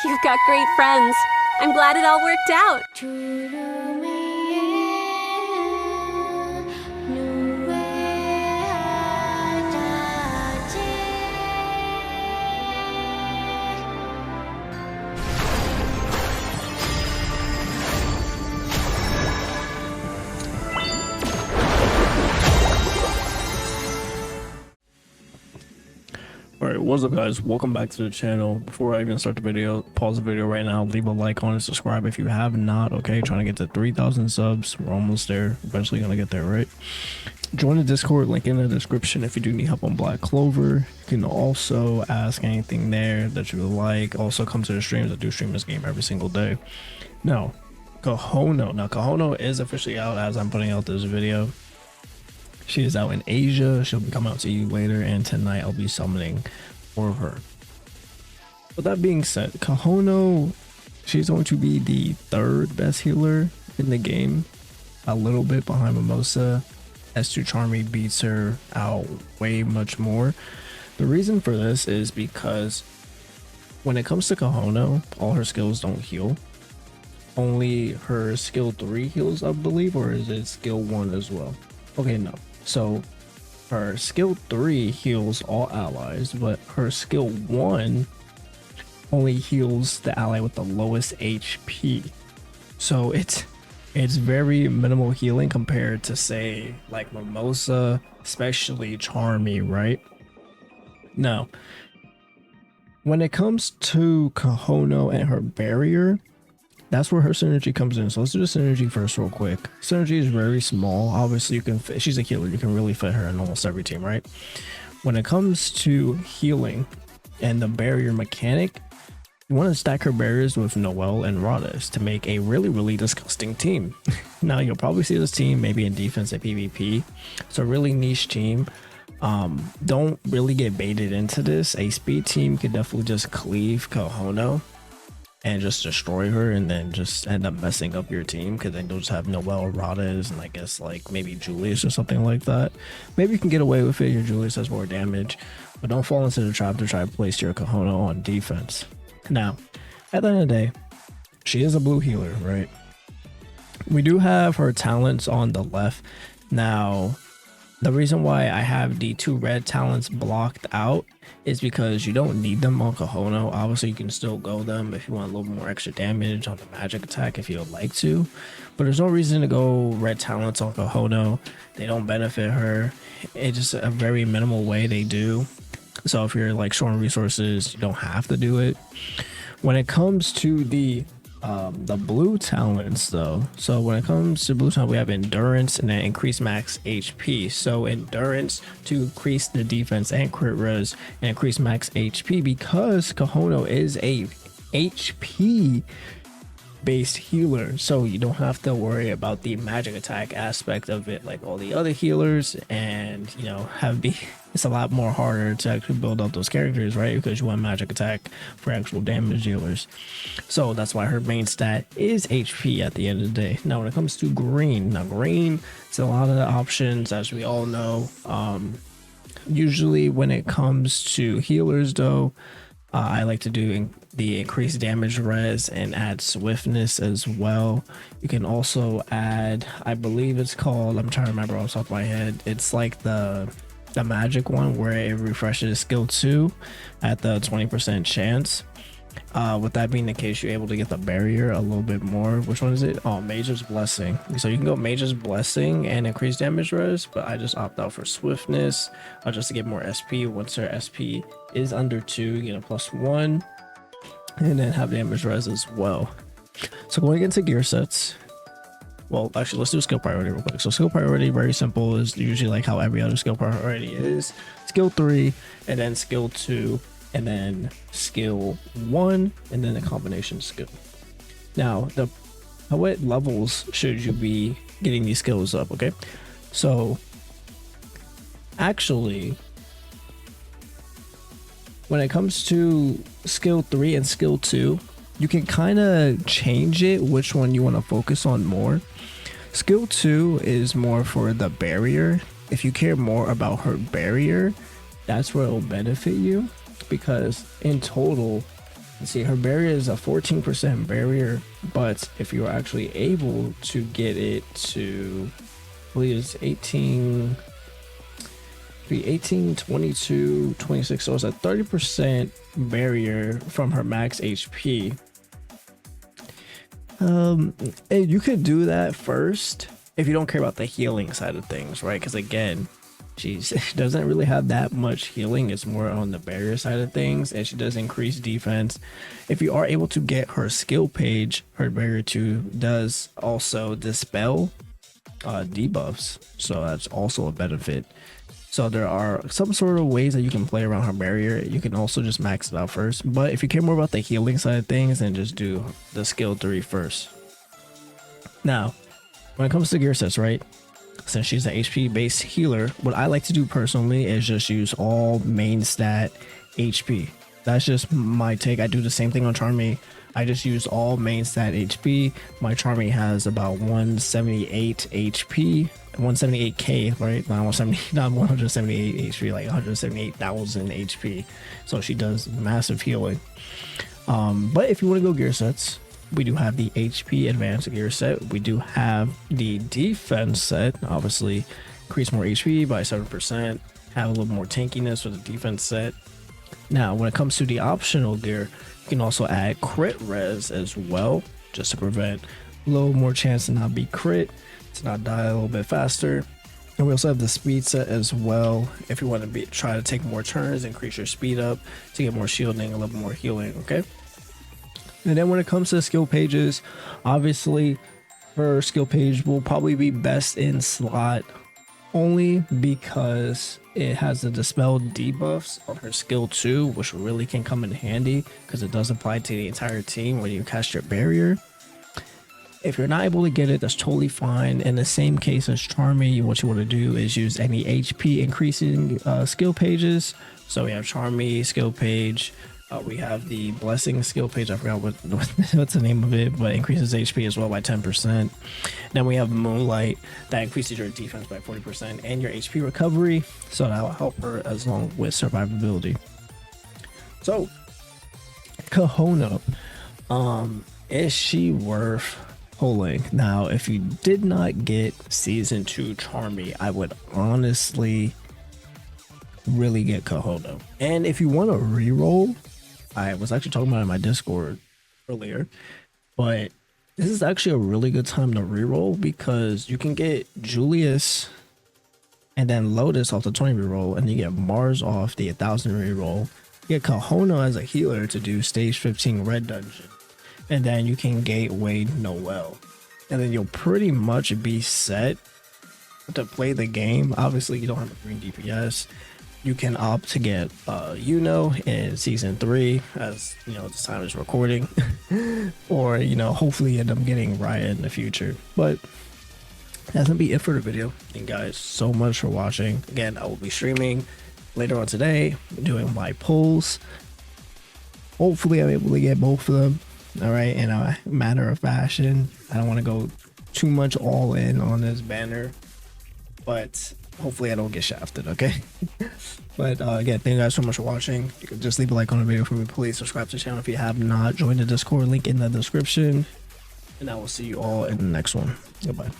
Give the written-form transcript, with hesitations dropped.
You've got great friends. I'm glad it all worked out. Alright, what's up guys? Welcome back to the channel. Before I even start the video, pause the video right now, leave a like on it, subscribe if you have not, okay? Trying to get to 3,000 subs. We're almost there. Eventually gonna get there, right? Join the Discord, link in the description if you do need help on Black Clover. You can also ask anything there that you would like. Also come to the streams. I do stream this game every single day. Now, KAHONO. Now, KAHONO is officially out as I'm putting out this video. She is out in Asia. She'll be coming out to you later, and tonight I'll be summoning for her. With that being said, KAHONO, she's going to be the third best healer in the game, a little bit behind Mimosa. S2 Charmy beats her out way much more. The reason for this is because when it comes to KAHONO, all her skills don't heal. Only her skill 3 heals, I believe, or is it skill 1 as well? Okay, no. So her skill 3 heals all allies, but her skill 1 only heals the ally with the lowest HP. So it's very minimal healing compared to, say, like Mimosa, especially Charmy, right? Now, when it comes to KAHONO and her barrier, that's where her synergy comes in. So let's do the synergy first real quick. Synergy is very small. Obviously, you can fit, she's a healer. You can really fit her in almost every team, right? When it comes to healing and the barrier mechanic, you want to stack her barriers with Noelle and Radis to make a really disgusting team. Now, you'll probably see this team maybe in defense at PvP. It's a really niche team. Don't really get baited into this. A speed team could definitely just cleave KAHONO and just destroy her, and then just end up messing up your team, because then you'll just have Noelle, Radis, and I guess like maybe Julius or something like that. Maybe you can get away with it. Your Julius has more damage, but don't fall into the trap to try to place your KAHONO on defense. Now, at the end of the day, she is a blue healer, right? We do have her talents on the left. Now, the reason why I have the 2 red talents blocked out is because you don't need them on KAHONO. Obviously, you can still go them if you want a little more extra damage on the magic attack if you would like to. But there's no reason to go red talents on KAHONO. They don't benefit her. It's just a very minimal way they do. So if you're like short on resources, you don't have to do it. When it comes to the blue talents though, so when it comes to blue talent, we have endurance and then increase max HP. So endurance to increase the defense and crit res and increase max HP, because KAHONO is a HP based healer, so you don't have to worry about the magic attack aspect of it like all the other healers. And you know, it's a lot more harder to actually build up those characters, right? Because you want magic attack for actual damage dealers. So that's why her main stat is HP at the end of the day. Now when it comes to green, now green, it's a lot of the options, as we all know. Usually when it comes to healers though, I like to do the increased damage res and add swiftness as well. You can also add, I believe it's called, I'm trying to remember off the top of my head, it's like the magic one where it refreshes skill 2 at the 20% chance. With that being the case, you're able to get the barrier a little bit more. Which one is it? Oh, Mage's Blessing. So you can go Mage's Blessing and increase damage res, but I just opt out for swiftness just to get more SP. Once her SP is under 2, you get a +1, and then have damage res as well. So going into gear sets, well, actually, let's do skill priority real quick. So skill priority, very simple, is usually like how every other skill priority is. Skill 3, and then skill 2, and then skill 1, and then the combination skill. Now, what levels should you be getting these skills up, okay? So, actually, when it comes to skill 3 and skill 2, you can kind of change it which one you want to focus on more. Skill 2 is more for the barrier. If you care more about her barrier, that's where it will benefit you, because in total See, her barrier is a 14% barrier, but if you're actually able to get it to, I believe it's 18, be 18, 22, 26, so it's a 30% barrier from her max HP. And you could do that first if you don't care about the healing side of things, right? Because again, she doesn't really have that much healing. It's more on the barrier side of things, and she does increase defense. If you are able to get her skill page, her barrier 2 does also dispel debuffs, so that's also a benefit. So there are some sort of ways that you can play around her barrier. You can also just max it out first, but if you care more about the healing side of things, then just do the skill 3 first. Now, when it comes to gear sets, right? Since she's an HP based healer, what I like to do personally is just use all main stat HP. That's just my take. I do the same thing on Charmy. I just use all main stat HP. My Charmy has about 178 HP, 178k, right? Not 170, not 178 HP, like 178,000 HP. So she does massive healing. But if you want to go gear sets, we do have the HP advanced gear set. We do have the defense set, obviously increase more HP by 7%, have a little more tankiness with the defense set. Now, when it comes to the optional gear, you can also add crit res as well, just to prevent a little more chance to not be crit, to not die a little bit faster. And we also have the speed set as well. If you want to try to take more turns, increase your speed up to get more shielding, a little more healing, okay? And then when it comes to the skill pages, obviously her skill page will probably be best in slot only because it has the dispel debuffs on her skill 2, which really can come in handy because it does apply to the entire team when you cast your barrier. If you're not able to get it, that's totally fine. In the same case as Charmy, what you want to do is use any HP increasing skill pages. So we have Charmy skill page. We have the Blessing skill page. I forgot what's the name of it, but increases HP as well by 10%. Then we have Moonlight that increases your defense by 40% and your HP recovery. So that will help her as long with survivability. So, KAHONO, is she worth pulling? Now, if you did not get Season 2 Charmy, I would honestly really get KAHONO. And if you want to reroll, I was actually talking about it in my Discord earlier, but this is actually a really good time to reroll because you can get Julius and then Lotus off the 20 reroll, and you get Mars off the 1000 reroll. You get KAHONO as a healer to do stage 15 red dungeon, and then you can Gateway Noel, and then you'll pretty much be set to play the game. Obviously, you don't have a green DPS. You can opt to get in Season 3, as you know, this time is recording, or hopefully end up getting Riot in the future. But that's gonna be it for the video. Thank you guys so much for watching. Again, I will be streaming later on today, doing my pulls. Hopefully, I'm able to get both of them. All right, in a matter of fashion. I don't want to go too much all in on this banner, but hopefully I don't get shafted, okay? But again, thank you guys so much for watching. You can just leave a like on the video for me. Please subscribe to the channel if you have not. Join the Discord link in the description. And I will see you all in the next one. Goodbye.